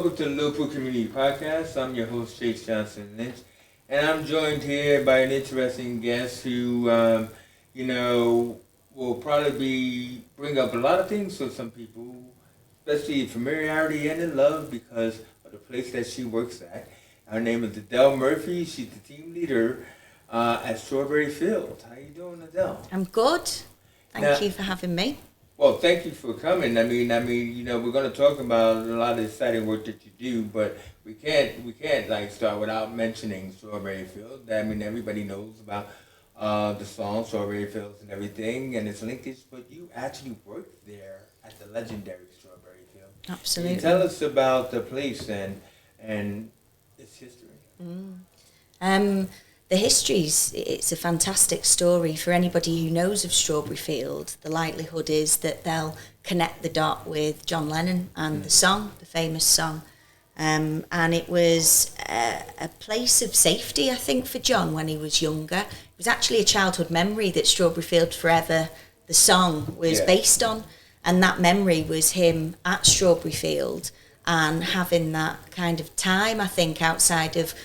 welcome to the Liverpool Community Podcast. I'm your host, Chase Johnson Lynch, and I'm joined here by an interesting guest who, will probably bring up a lot of things for some people, especially familiarity and in love because of the place that she works at. Her name is Adele Murphy. She's the team leader at Strawberry Field. How you doing, Adele? I'm good. Thank you for having me. Well, thank you for coming. I mean, we're going to talk about a lot of the exciting work that you do, but we can't like start without mentioning Strawberry Field. I mean, everybody knows about the song Strawberry Fields and everything, and its linkage, but you actually worked there at the legendary Strawberry Field. Absolutely. Can you tell us about the place and its history? The history's, it's a fantastic story for anybody who knows of Strawberry Field. The likelihood is that they'll connect the dot with John Lennon and the song, the famous song. And it was a place of safety, I think, for John when he was younger. It was actually a childhood memory that Strawberry Field Forever, the song, was based on. And that memory was him at Strawberry Field and having that kind of time, I think, outside of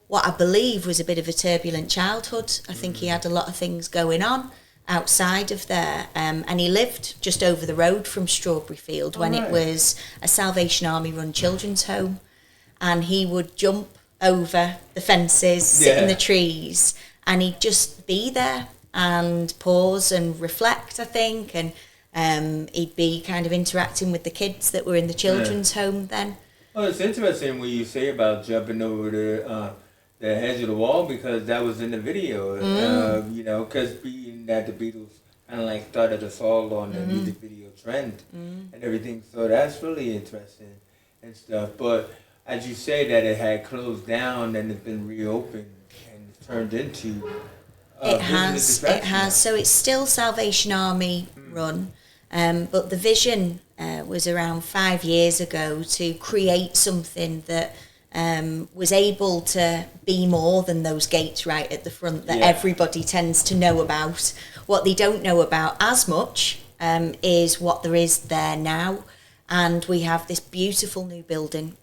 what I believe was a bit of a turbulent childhood. I think he had a lot of things going on outside of there. And he lived just over the road from Strawberry Field when it was a Salvation Army run children's home. And he would jump over the fences, sit in the trees, and he'd just be there and pause and reflect, I think. And he'd be kind of interacting with the kids that were in the children's home then. Well, it's interesting what you say about jumping over the hedge of the wall, because that was in the video, because being that the Beatles kind of like started us all on the music video trend and everything, so that's really interesting and stuff. But as you say that it had closed down and it's been reopened and turned into it has. So it's still Salvation Army run, but the vision was around 5 years ago to create something that was able to be more than those gates right at the front that everybody tends to know about. What they don't know about as much is what there is there now. And we have this beautiful new building.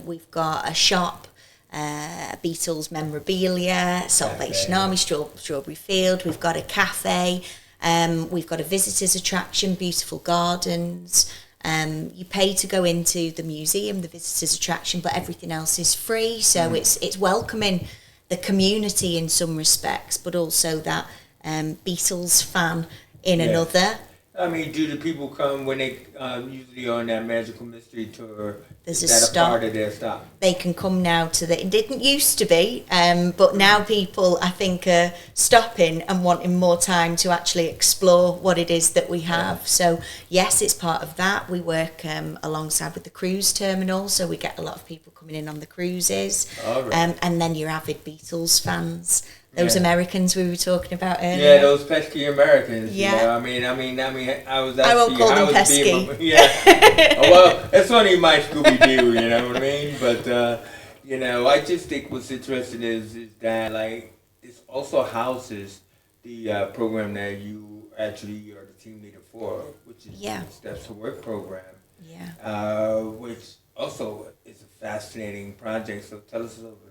We've got a shop, Beatles memorabilia, Salvation Army, Strawberry Field. We've got a cafe. We've got a visitors attraction, beautiful gardens. You pay to go into the museum, the visitors attraction, but everything else is free. So it's welcoming the community in some respects, but also that Beatles fan in another. I mean, do the people come when they usually on that Magical Mystery Tour? There's is a that stop. A part of their stop? They can come now to it didn't used to be, but now people, I think, are stopping and wanting more time to actually explore what it is that we have. So, yes, it's part of that. We work alongside with the cruise terminal, so we get a lot of people coming in on the cruises. All right. And then your avid Beatles fans. Those Americans we were talking about earlier. Yeah, those pesky Americans. Yeah. You know? I was asking I won't call them pesky. Well, it's only my Scooby-Doo, you know what I mean? But, I just think what's interesting is that, like, this also houses the program that you actually are the team leader for, which is the Steps to Work program. Yeah. Which also is a fascinating project. So tell us a little bit.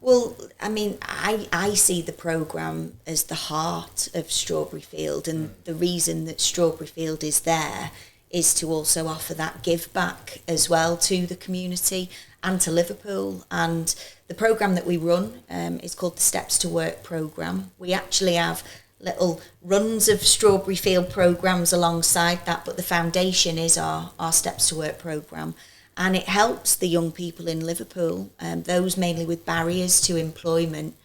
Well, I mean, I see the programme as the heart of Strawberry Field, and the reason that Strawberry Field is there is to also offer that give back as well to the community and to Liverpool. And the programme that we run is called the Steps to Work programme. We actually have little runs of Strawberry Field programmes alongside that, but the foundation is our Steps to Work programme. And it helps the young people in Liverpool, those mainly with barriers to employment,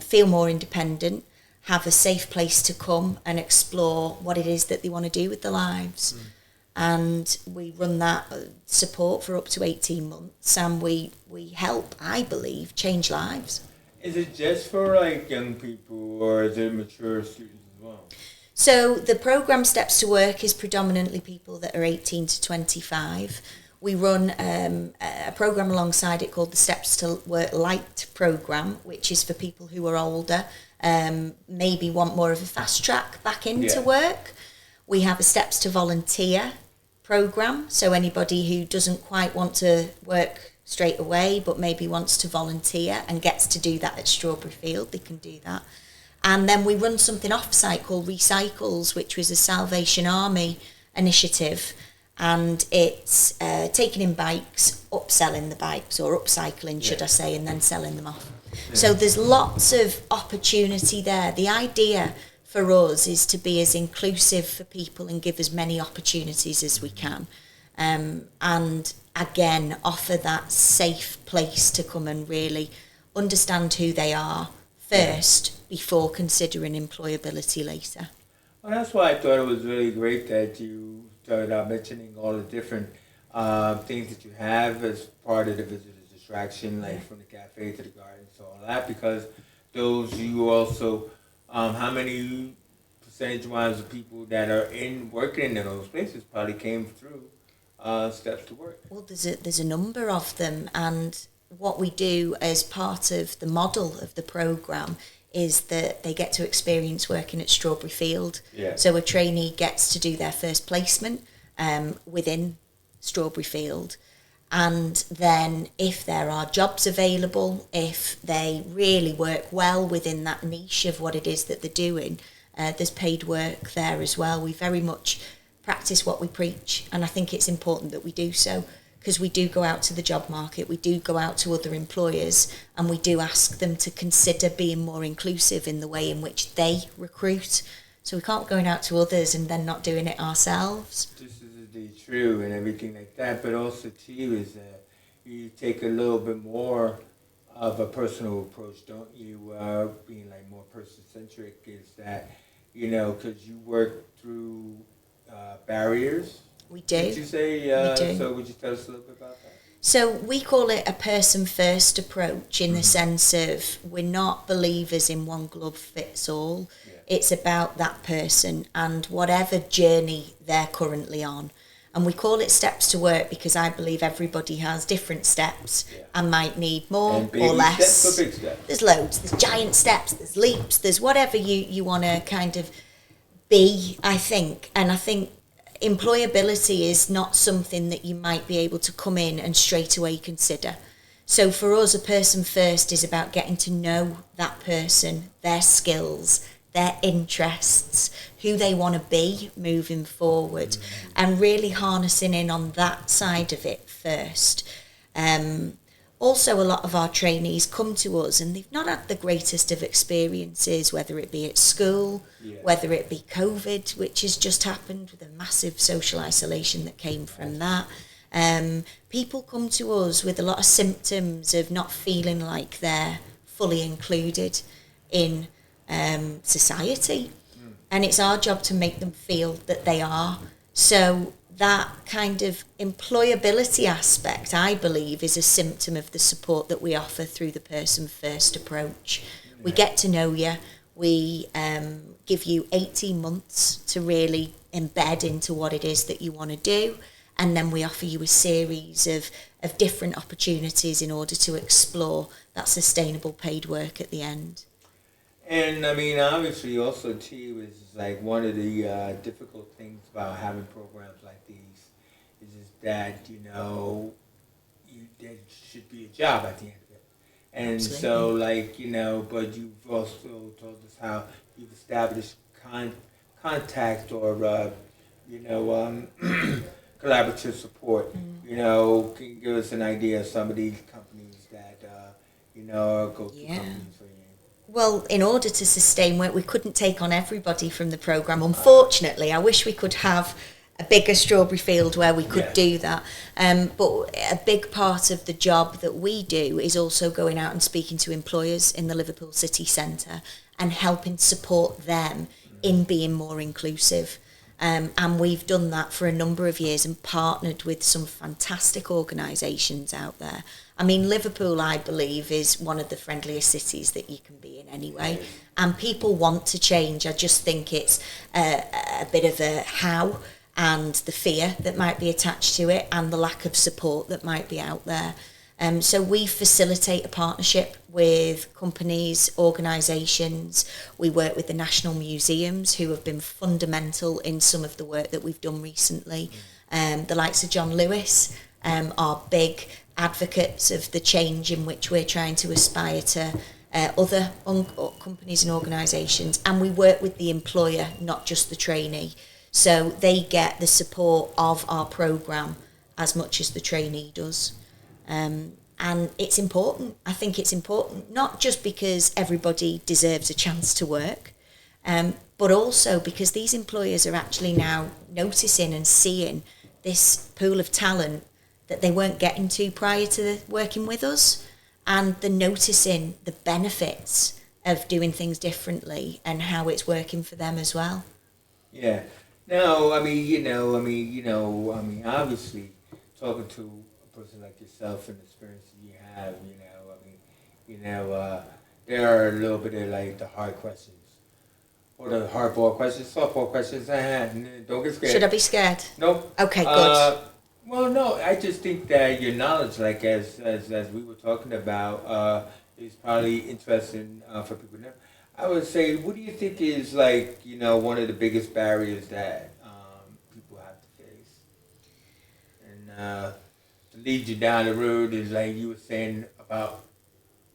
feel more independent, have a safe place to come and explore what it is that they want to do with their lives. And we run that support for up to 18 months, and we help, I believe, change lives. Is it just for like young people, or is it mature students as well? So the programme Steps to Work is predominantly people that are 18 to 25. We run a programme alongside it called the Steps to Work Light programme, which is for people who are older, maybe want more of a fast track back into work. We have a Steps to Volunteer program. So anybody who doesn't quite want to work straight away, but maybe wants to volunteer and gets to do that at Strawberry Field, they can do that. And then we run something off-site called Recycles, which was a Salvation Army initiative. And it's taking in bikes, upselling the bikes, or upcycling, should I say, and then selling them off. Yeah. So there's lots of opportunity there. The idea for us is to be as inclusive for people and give as many opportunities as we can. And again, offer that safe place to come and really understand who they are first before considering employability later. Well, that's why I thought it was really great that you started out mentioning all the different things that you have as part of the visitor's distraction, like from the cafe to the gardens, so all that, because those you also, how many percentage-wise of people that are working in those places probably came through Steps to Work? Well, there's a number of them, and what we do as part of the model of the programme is that they get to experience working at Strawberry Field. Yeah. So a trainee gets to do their first placement within Strawberry Field. And then if there are jobs available, if they really work well within that niche of what it is that they're doing, there's paid work there as well. We very much practice what we preach, and I think it's important that we do so, because we do go out to the job market, we do go out to other employers, and we do ask them to consider being more inclusive in the way in which they recruit. So we can't go out to others and then not doing it ourselves. This is indeed true and everything like that, but also too is that you take a little bit more of a personal approach, don't you? Being like more person-centric is that, because you work through barriers. We do. Did you say? We do. So would you tell us a little bit about that? So we call it a person-first approach in the sense of we're not believers in one glove fits all. Yeah. It's about that person and whatever journey they're currently on. And we call it Steps to Work because I believe everybody has different steps and might need more or less. Steps or big steps? There's loads. There's giant steps, there's leaps, there's whatever you want to kind of be, I think. And I think employability is not something that you might be able to come in and straight away consider. So for us, a person first is about getting to know that person, their skills, their interests, who they want to be moving forward, and really harnessing in on that side of it first. Also, a lot of our trainees come to us and they've not had the greatest of experiences, whether it be at school, whether it be COVID, which has just happened with a massive social isolation that came from that. People come to us with a lot of symptoms of not feeling like they're fully included in society. And it's our job to make them feel that they are. So that kind of employability aspect, I believe, is a symptom of the support that we offer through the person-first approach. We get to know you. We give you 18 months to really embed into what it is that you want to do. And then we offer you a series of different opportunities in order to explore that sustainable paid work at the end. And I mean, obviously, also too is like one of the difficult things about having programs like these is that there should be a job at the end of it, and absolutely. So like but you've also told us how you've established contact or collaborative support. Can you give us an idea of some of these companies that are go-to companies for you? Well, in order to sustain work, we couldn't take on everybody from the programme. Unfortunately, I wish we could have a bigger Strawberry Field where we could do that. But a big part of the job that we do is also going out and speaking to employers in the Liverpool city centre and helping support them in being more inclusive. And we've done that for a number of years and partnered with some fantastic organisations out there. I mean, Liverpool, I believe, is one of the friendliest cities that you can be in anyway. And people want to change. I just think it's a bit of a how and the fear that might be attached to it and the lack of support that might be out there. So we facilitate a partnership with companies, organisations. We work with the national museums who have been fundamental in some of the work that we've done recently. The likes of John Lewis are big advocates of the change in which we're trying to aspire to other companies and organisations, and we work with the employer, not just the trainee. So they get the support of our programme as much as the trainee does. And it's important. I think it's important, not just because everybody deserves a chance to work, but also because these employers are actually now noticing and seeing this pool of talent that they weren't getting to prior to working with us, and they're noticing the benefits of doing things differently and how it's working for them as well. Yeah. No, obviously, talking to a person like yourself and the experience that you have, there are a little bit of like the hard questions. Or the hardball questions, softball questions. Don't get scared. Should I be scared? Nope. Okay, good. Well, no, I just think that your knowledge, like as we were talking about, is probably interesting for people to know. I would say, what do you think is like, one of the biggest barriers that people have to face? And to lead you down the road is like you were saying about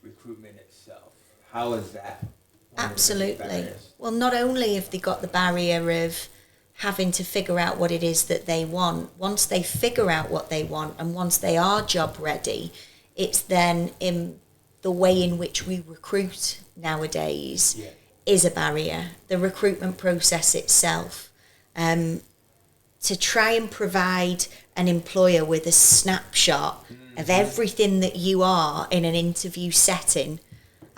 recruitment itself. How is that? Absolutely. Well, not only have they got the barrier of having to figure out what it is that they want, once they figure out what they want and once they are job ready, it's then in the way in which we recruit nowadays is a barrier. The recruitment process itself, to try and provide an employer with a snapshot of everything that you are in an interview setting.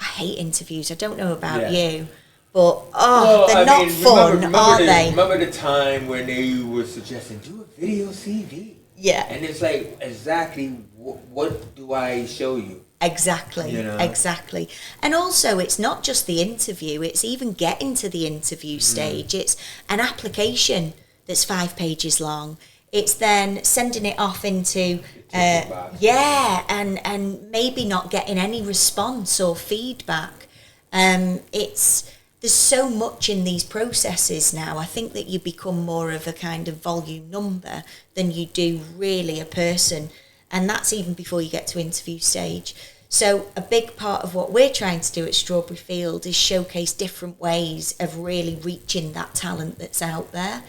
I hate interviews. I don't know about you, but they're not fun, are they? Remember the time when they were suggesting do a video CV? Yeah. And it's like, exactly what do I show you? Exactly, exactly. And also, it's not just the interview, it's even getting to the interview stage. It's an application that's 5 pages long. It's then sending it off into, and maybe not getting any response or feedback. There's so much in these processes now. I think that you become more of a kind of volume number than you do really a person. And that's even before you get to interview stage. So a big part of what we're trying to do at Strawberry Field is showcase different ways of really reaching that talent that's out there.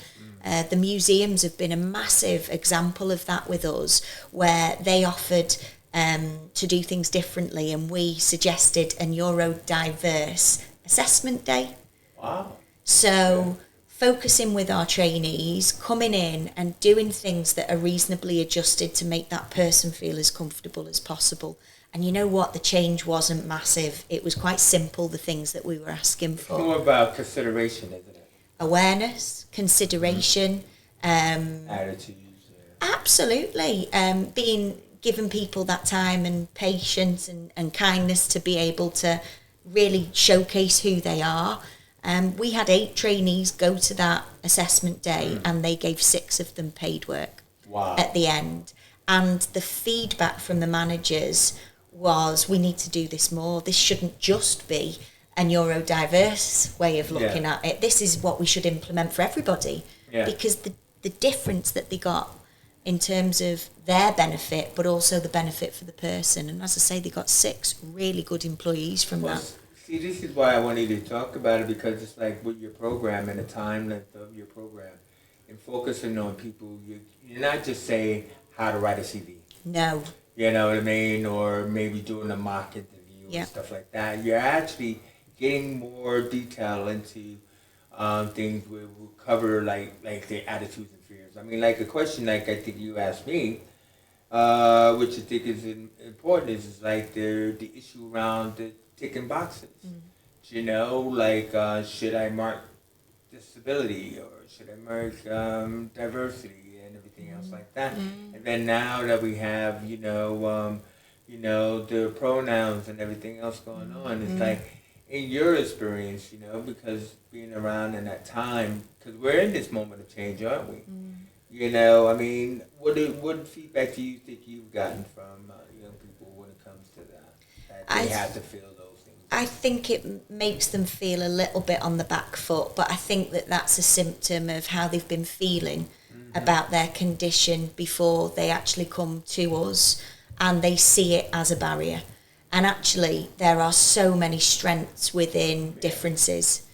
The museums have been a massive example of that with us, where they offered to do things differently, and we suggested a neurodiverse assessment day. Wow. So focusing with our trainees, coming in and doing things that are reasonably adjusted to make that person feel as comfortable as possible. And you know what? The change wasn't massive. It was quite simple, the things that we were asking for. It's more about consideration, isn't it? Awareness, consideration. Attitudes. Yeah. Absolutely. Giving people that time and patience and kindness to be able to really showcase who they are. We had 8 trainees go to that assessment day, and they gave 6 of them paid work at the end. And the feedback from the managers was, we need to do this more. This shouldn't just be a neurodiverse way of looking at it. This is what we should implement for everybody. Yeah. Because the difference that they got in terms of their benefit, but also the benefit for the person. And as I say, they got 6 really good employees from that. See, this is why I wanted to talk about it, because it's like with your program and the time length of your program and focusing on people, you're not just saying how to write a CV. No. You know what I mean? Or maybe doing a mock interview and stuff like that. You're actually getting more detail into things where we'll cover like the attitudes and fears. I mean, like a question like I think you asked me, which I think is important, is like the issue around the ticking boxes. You know, like should I mark disability, or should I mark diversity and everything else like that? And then now that we have the pronouns and everything else going on, it's like, in your experience, because being around in that time, because we're in this moment of change, aren't we? I mean, what feedback do you think you've gotten from young people when it comes to that they have to feel those things? I think it makes them feel a little bit on the back foot, but I think that that's a symptom of how they've been feeling about their condition before they actually come to us, and they see it as a barrier. And actually, there are so many strengths within differences,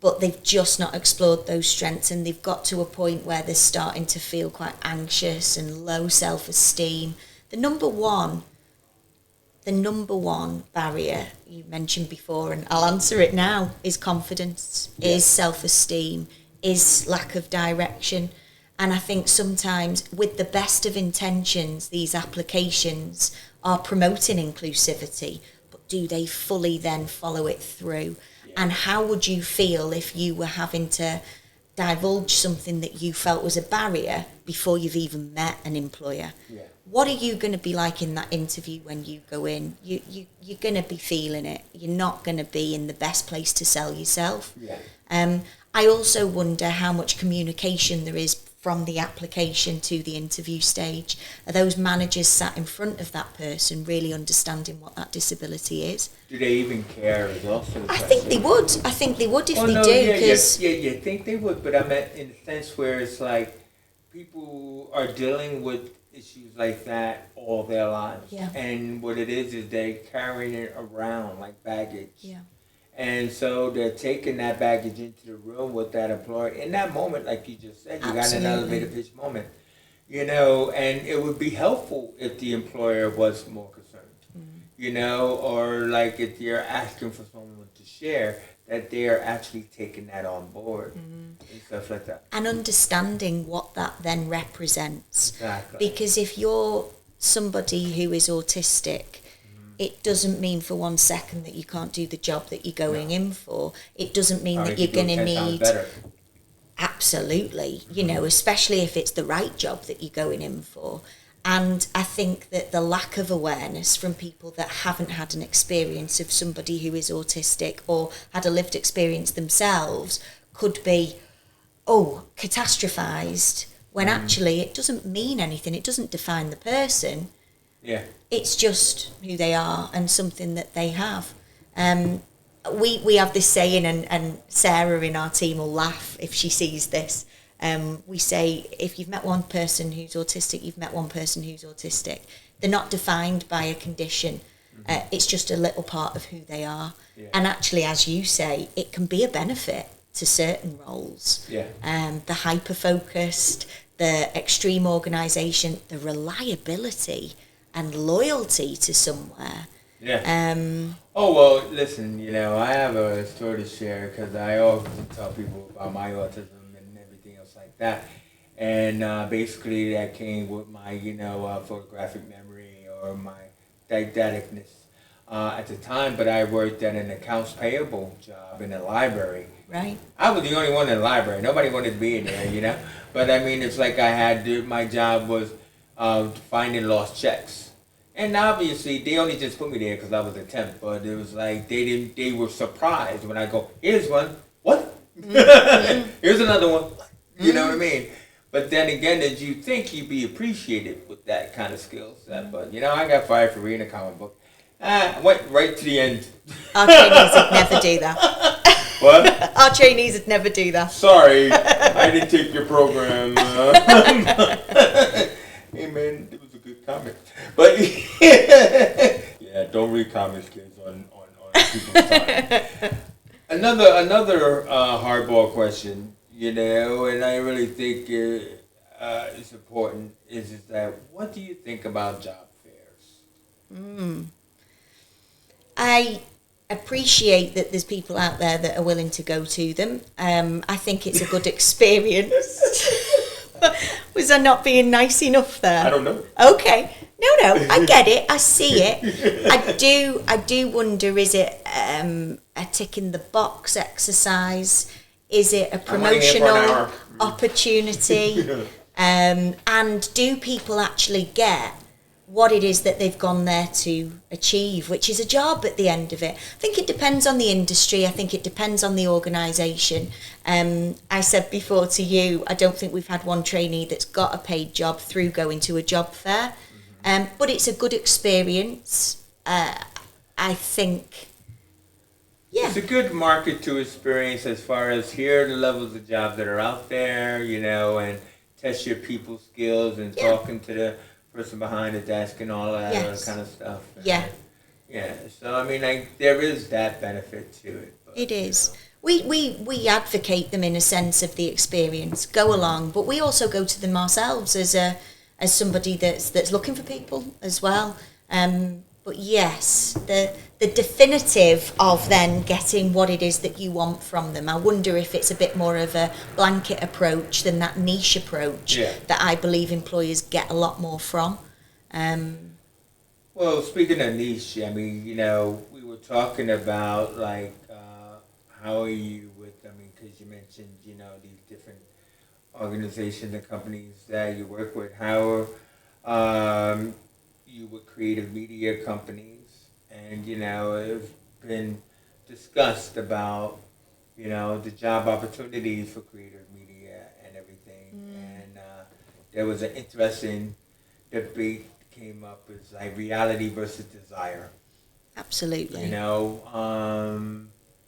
but they've just not explored those strengths, and they've got to a point where they're starting to feel quite anxious and low self-esteem. The number one barrier you mentioned before, and I'll answer it now, is confidence, is self-esteem, is lack of direction. And I think sometimes, with the best of intentions, these applications are promoting inclusivity, but do they fully then follow it through? And how would you feel if you were having to divulge something that you felt was a barrier before you've even met an employer? Yeah. What are you going to be like in that interview when you go in? You're going to be feeling it. You're not going to be in the best place to sell yourself. Yeah. I also wonder how much communication there is from the application to the interview stage. Are those managers sat in front of that person really understanding what that disability is? Do they even care is also the I question. think they would. I think they would if they no, do. you think they would, but I meant in the sense where it's like people are dealing with issues like that all their lives. Yeah. And what it is they're carrying it around like baggage. Yeah. And so they're taking that baggage into the room with that employer. In that moment, like you just said, you got an elevator pitch moment. And it would be helpful if the employer was more concerned, or like if you're asking for someone to share, that they're actually taking that on board and stuff like that. And understanding what that then represents. Exactly. Because if you're somebody who is autistic, it doesn't mean for 1 second that you can't do the job that you're going in for. It doesn't mean that you're going to need... Absolutely. Especially if it's the right job that you're going in for. And I think that the lack of awareness from people that haven't had an experience of somebody who is autistic or had a lived experience themselves could be, catastrophized, when actually it doesn't mean anything. It doesn't define the person. Yeah. It's just who they are and something that they have. We have this saying, and Sarah in our team will laugh if she sees this. We say, if you've met one person who's autistic, you've met one person who's autistic. They're not defined by a condition. It's just a little part of who they are. Yeah. And actually, as you say, it can be a benefit to certain roles. Yeah. The hyper-focused, the extreme organisation, the reliability and loyalty to somewhere. Yeah. Well, listen, I have a story to share because I often tell people about my autism and everything else like that. And basically that came with my, photographic memory or my didacticness at the time. But I worked at an accounts payable job in a library. Right. I was the only one in the library. Nobody wanted to be in there, But I mean, it's like my job was finding lost checks. And obviously, they only just put me there because I was a temp. But it was like they were surprised when I go, here's one. What? Here's another one. You know what I mean? But then again, did you think you'd be appreciated with that kind of skill set? But, I got fired for reading a comic book. I went right to the end. Our trainees would never do that. What? Our trainees would never do that. Sorry, I didn't take your program. Hey, man, it was a good comic. But, yeah, don't read comics, kids, on people's time. Another hardball question, and I really think it's important, is that what do you think about job fairs? I appreciate that there's people out there that are willing to go to them. I think it's a good experience. Was I not being nice enough there? I don't know. Okay. No, I get it. I see it. I do wonder, is it a tick in the box exercise? Is it a promotional opportunity? And do people actually get what it is that they've gone there to achieve, which is a job at the end of it? I think it depends on the industry. I think it depends on the organisation. I said before to you, I don't think we've had one trainee that's got a paid job through going to a job fair. But it's a good experience. I think, yeah. It's a good market to experience as far as here are the levels of jobs that are out there, and test your people skills and Yeah. talking to the person behind the desk and all that Yes. kind of stuff. Yeah. Yeah. So I mean, like there is that benefit to it. But, It is. You know. We advocate them in a sense of the experience. Go along, but we also go to them ourselves as somebody that's looking for people as well. But yes, the definitive of then getting what it is that you want from them. I wonder if it's a bit more of a blanket approach than that niche approach that I believe employers get a lot more from. Well, speaking of niche, I mean, you know, we were talking about like how are you with? I mean, because you mentioned, you know, these different organizations and companies that you work with. How you with creative media companies, and you know, it's been discussed about you know the job opportunities for creative media and everything. And there was an interesting debate came up as like reality versus desire. Absolutely. You know,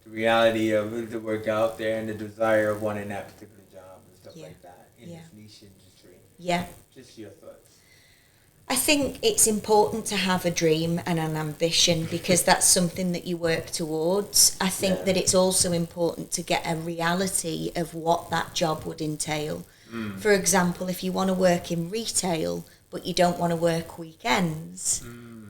the reality of the work out there and the desire of wanting that particular job and stuff Yeah. like that in Yeah. this niche industry. Yeah. Just your thoughts. I think it's important to have a dream and an ambition because that's something that you work towards. I think that it's also important to get a reality of what that job would entail. For example, if you want to work in retail but you don't want to work weekends,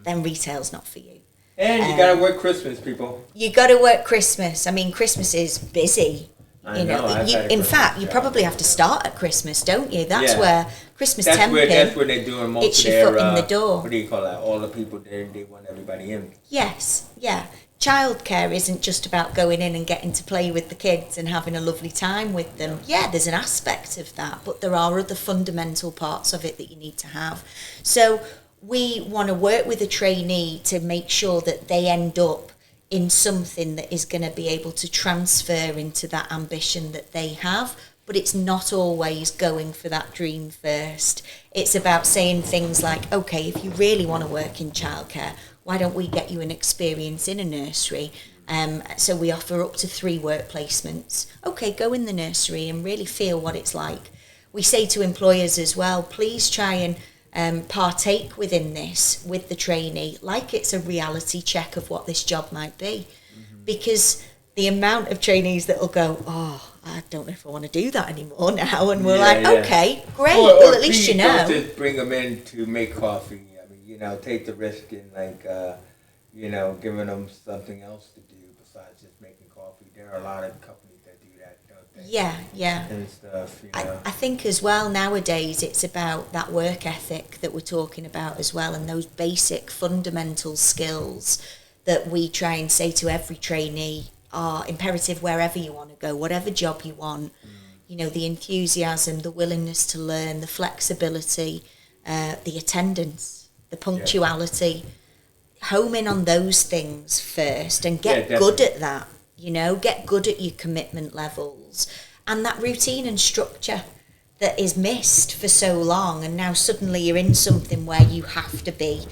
then retail's not for you. And you gotta work Christmas, people. You got to work Christmas. I mean, Christmas is busy. I know. I've had a In Christmas fact, you job probably have to before. start at Christmas, don't you? That's Yeah. where Christmas That's temping. where they're doing most it's of your their foot in the door. what do you call that? All the people there, they want everybody in. Yes, yeah. Childcare isn't just about going in and getting to play with the kids and having a lovely time with them. Yeah, there's an aspect of that, but there are other fundamental parts of it that you need to have. So we want to work with a trainee to make sure that they end up in something that is going to be able to transfer into that ambition that they have. But it's not always going for that dream first. It's about saying things like, okay, if you really want to work in childcare, why don't we get you an experience in a nursery? So we offer up to 3 work placements. Okay, go in the nursery and really feel what it's like. We say to employers as well, please try and partake within this with the trainee, like it's a reality check of what this job might be. Because the amount of trainees that will go, oh, I don't know if I want to do that anymore now. And we're okay, great, well, at least you know. Don't just bring them in to make coffee. I mean, you know, take the risk in like, you know, giving them something else to do besides just making coffee. There are a lot of companies that do that, don't they? Yeah. And stuff, you know. I think as well nowadays it's about that work ethic that we're talking about as well, and those basic fundamental skills that we try and say to every trainee are imperative wherever you want to go, whatever job you want. You know, the enthusiasm, the willingness to learn, the flexibility, the attendance, the punctuality. Home in on those things first and get good at that. You know, get good at your commitment levels and that routine and structure that is missed for so long, and now suddenly you're in something where you have to be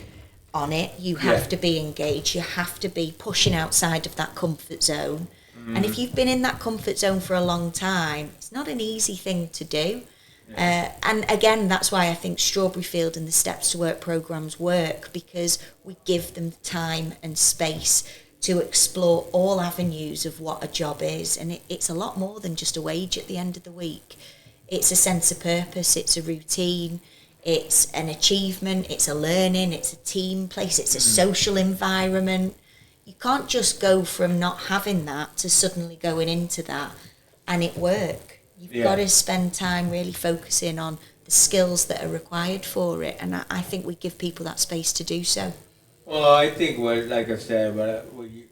on it, you have to be engaged, you have to be pushing outside of that comfort zone. And if you've been in that comfort zone for a long time, it's not an easy thing to do. And again, that's why I think Strawberry Field and the Steps to Work programs work, because we give them time and space to explore all avenues of what a job is. And it's a lot more than just a wage at the end of the week. It's a sense of purpose, it's a routine, it's an achievement, it's a learning, it's a team place, it's a social environment. You can't just go from not having that to suddenly going into that and it work. You've got to spend time really focusing on the skills that are required for it, and I think we give people that space to do so. Well, I think like I said, what you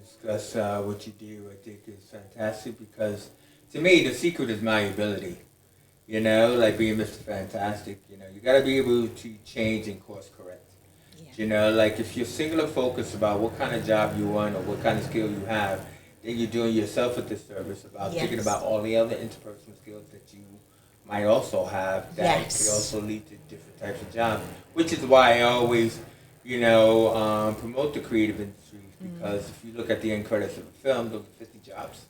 discuss, what you do, I think is fantastic, because to me the secret is malleability. You know, like being Mr. Fantastic, you know, you got to be able to change and course correct. You know, like if you're singular focused about what kind of job you want or what kind of skill you have, then you're doing yourself a disservice about thinking about all the other interpersonal skills that you might also have that could also lead to different types of jobs. Which is why I always, you know, promote the creative industries, because if you look at the end credits of a film, those are 50 jobs.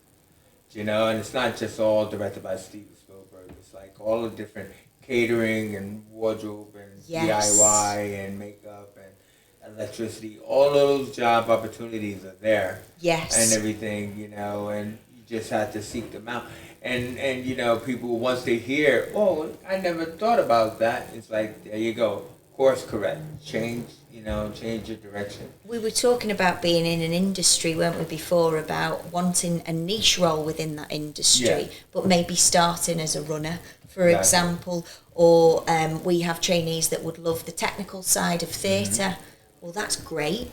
You know, and it's not just all directed by Steven Spielberg. It's like all the different catering and wardrobe and Yes. DIY and makeup and electricity. All of those job opportunities are there Yes. and everything, you know, and you just have to seek them out. And you know, people once they hear, oh, I never thought about that. It's like, there you go, course correct, change, you know, change your direction. We were talking about being in an industry, weren't we, before, about wanting a niche role within that industry, Yeah. but maybe starting as a runner, for Exactly. example, or we have trainees that would love the technical side of theatre. Well, that's great.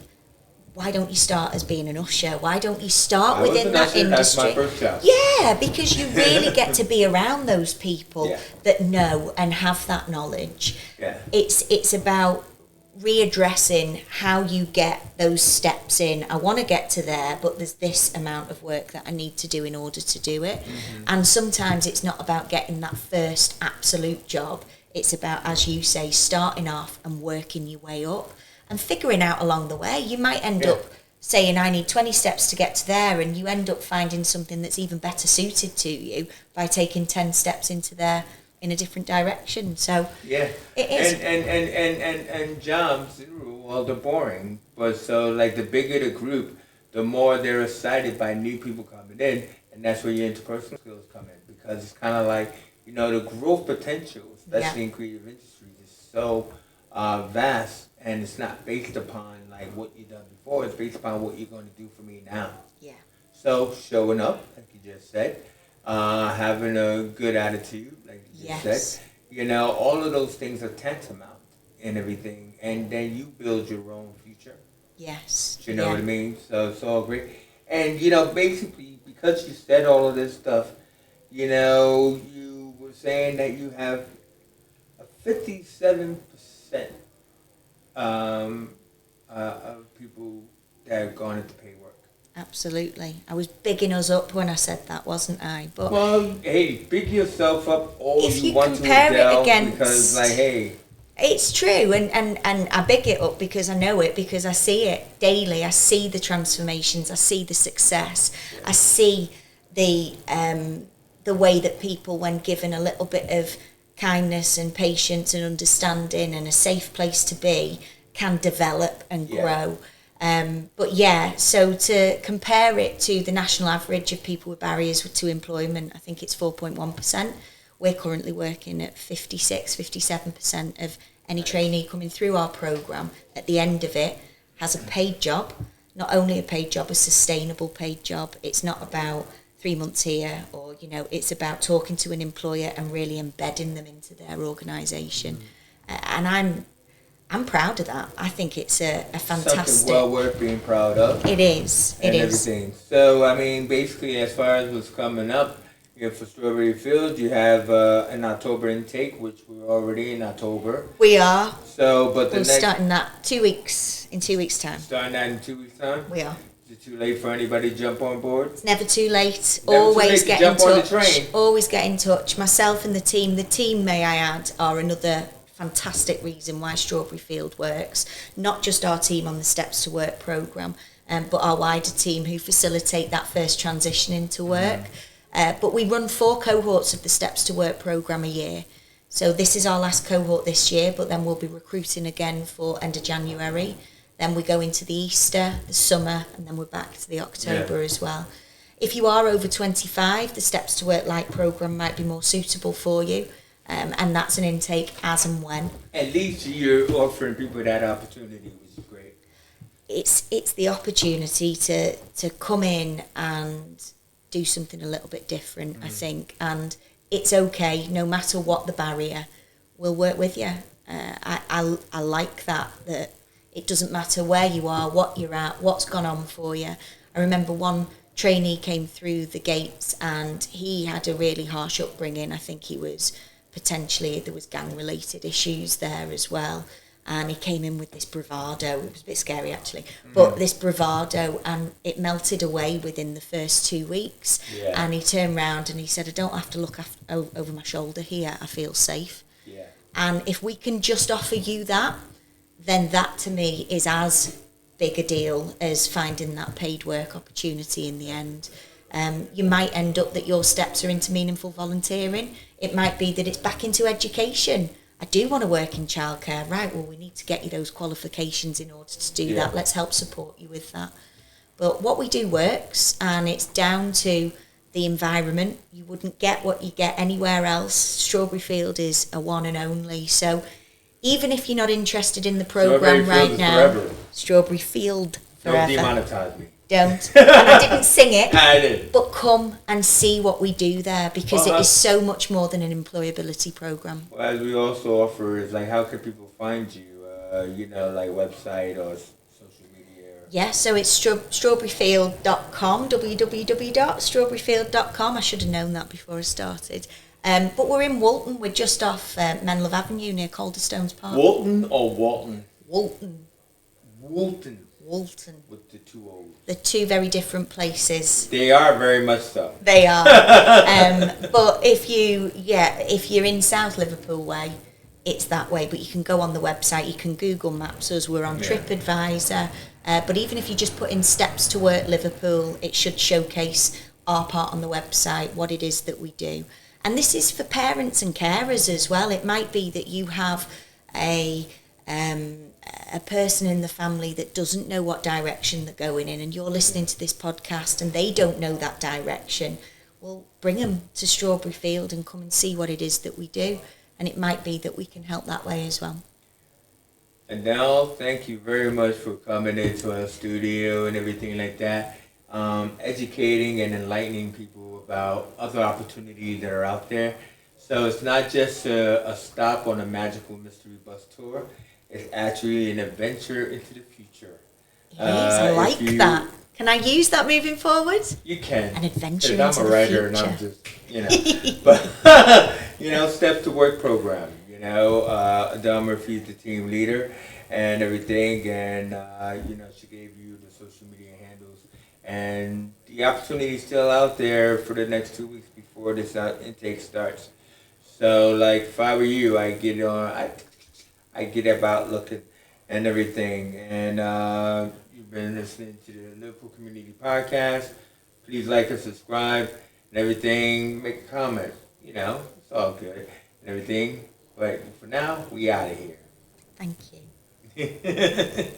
Why don't you start as being an usher? Why don't you start I was within an that usher, industry? that's my first job. Yeah, because you really get to be around those people Yeah. that know and have that knowledge. Yeah. It's about readdressing how you get those steps in. I want to get to there, but there's this amount of work that I need to do in order to do it. And sometimes it's not about getting that first absolute job. It's about, as you say, starting off and working your way up and figuring out along the way. You might end Yeah. up saying, I need 20 steps to get to there, and you end up finding something that's even better suited to you by taking 10 steps into there in a different direction. So Yeah, it is. and jobs in rule, well, they're boring. But so like the bigger the group, the more they're excited by new people coming in, and that's where your interpersonal skills come in, because it's kind of like, you know, the growth potential, especially in creative industries, is so vast, and it's not based upon like what you've done before. It's based upon what you're going to do for me now. Yeah. So showing up, like you just said, having a good attitude, like you just Yes. said, you know, all of those things are tantamount and everything, and then you build your own future. Yes. You know Yeah. what I mean? So it's all great. And you know, basically, because you said all of this stuff, you know, you were saying that you have a 57% of people that have gone into paid work. Absolutely. I was bigging us up when I said that, wasn't I? But Well, hey, big yourself up all If you you want to, compare it Adele, against- because like, hey, it's true, and I big it up because I know it, because I see it daily. I see the transformations, I see the success, I see the way that people, when given a little bit of kindness and patience and understanding and a safe place to be, can develop and Yeah. grow. But yeah, so to compare it to the national average of people with barriers to employment, I think it's 4.1%. We're currently working at 56, 57% of any trainee coming through our programme at the end of it has a paid job. Not only a paid job, a sustainable paid job. It's not about 3 months here, or, you know, it's about talking to an employer and really embedding them into their organisation. And I'm proud of that. I think it's a fantastic... something well worth being proud of. It is. It and is. everything. So, I mean, basically, as far as what's coming up, you know, for Strawberry Fields, you have an October intake, which we're already in October. We are. So, but the We're next starting that in 2 weeks' time. starting that in 2 weeks' time. We are. Is it too late for anybody to jump on board? It's never too late. Never too Always late to get in jump on the touch. train. Always get in touch. Myself and the team. The team, may I add, are another fantastic reason why Strawberry Field works. Not just our team on the Steps to Work programme, but our wider team who facilitate that first transition into work. But we run 4 cohorts of the Steps to Work programme a year. So this is our last cohort this year, but then we'll be recruiting again for end of January. Then we go into the Easter, the summer, and then we're back to the October as well. If you are over 25, the Steps to Work Light programme might be more suitable for you. And that's an intake as and when. At least you're offering people that opportunity, which is great. It's the opportunity to come in and do something a little bit different, I think. And it's okay, no matter what the barrier, we'll work with you. I like that it doesn't matter where you are, what you're at, what's gone on for you. I remember one trainee came through the gates and he had a really harsh upbringing. I think he was there was gang-related issues there as well. And he came in with this bravado. It was a bit scary, actually. But this bravado, and it melted away within the first 2 weeks. Yeah. And he turned round and he said, I don't have to look over my shoulder here. I feel safe. Yeah. And if we can just offer you that, then that to me is as big a deal as finding that paid work opportunity in the end. You might end up that your steps are into meaningful volunteering. It might be that it's back into education. I do want to work in childcare. Right, well, we need to get you those qualifications in order to do that. Let's help support you with that. But what we do works, and it's down to the environment. You wouldn't get what you get anywhere else. Strawberry Field is a one and only. So even if you're not interested in the programme right now, forever. Strawberry Field forever. Don't demonetize me. Don't. And I didn't sing it. I didn't. But come and see what we do there, because it is so much more than an employability programme. Well, as we also offer is like, how can people find you? Like website or social media? Yeah, so it's strawberryfield.com, www.strawberryfield.com. I should have known that before I started. But we're in Walton. We're just off Menlove Avenue near Calderstones Park. Walton or Walton? Walton. Walton. Walton. With the two O's. They're two very different places. They are very much so. They are. But if you're in South Liverpool way, it's that way. But you can go on the website, you can Google Maps us, we're on TripAdvisor. But even if you just put in Steps to Work Liverpool, it should showcase our part on the website, what it is that we do. And this is for parents and carers as well. It might be that you have a person in the family that doesn't know what direction they're going in, and you're listening to this podcast and they don't know that direction. Well, bring them to Strawberry Field and come and see what it is that we do, and it might be that we can help that way as well. Adele, thank you very much for coming into our studio and everything like that, educating and enlightening people about other opportunities that are out there. So it's not just a stop on a magical mystery bus tour. It's actually an adventure into the future. It is. I like that. Can I use that moving forward? You can. An adventure into the future. I'm a writer and I'm just, but, Steps to Work program. Adele Murphy is the team leader and everything. And, she gave you the social media handles. And the opportunity is still out there for the next 2 weeks before this intake starts. So, like, if I were you, I get about looking and everything. And you've been listening to the Liverpool Community Podcast. Please like and subscribe and everything. Make a comment. It's all good and everything. But for now, we out of here. Thank you.